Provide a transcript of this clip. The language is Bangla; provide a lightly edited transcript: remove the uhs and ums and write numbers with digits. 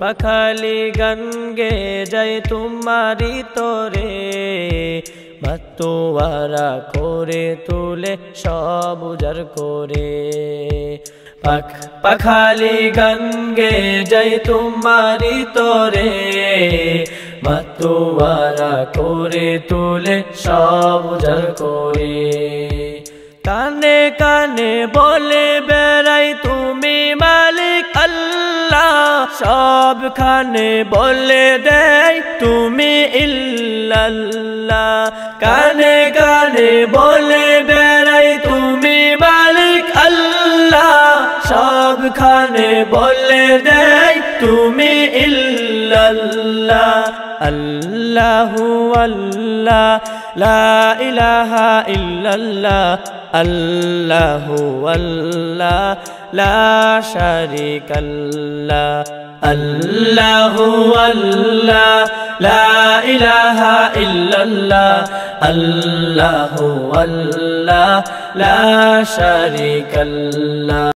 পাখালি গান গে যায় তোমারি তোরে মাতোয়ারা করে তুলে সব উজাড় করে পাখালি গান গে যায় তোমারি তোরে মাতোয়ারা করে তুলে সব উজাড় করে কানে কানে বলে বেড়াই তুমি মালিক আল্লাহ সব খানে বলে দেয় তুমি ইল্লাল্লাহ কানে কানে বলে বেড়াই তুমি মালিক আল্লাহ সব খানে বলে দেয় তুমি ইল্লাল্লাহ আল্লাহু আল্লাহ লা ইলাহা ইল্লাল্লাহ আল্লাহু আল্লাহ লা শারীকাল্লাহ আল্লাহু আল্লাহ লা ইলাহা ইল্লাল্লাহ আল্লাহু আল্লাহ লা শারীকাল্লাহ।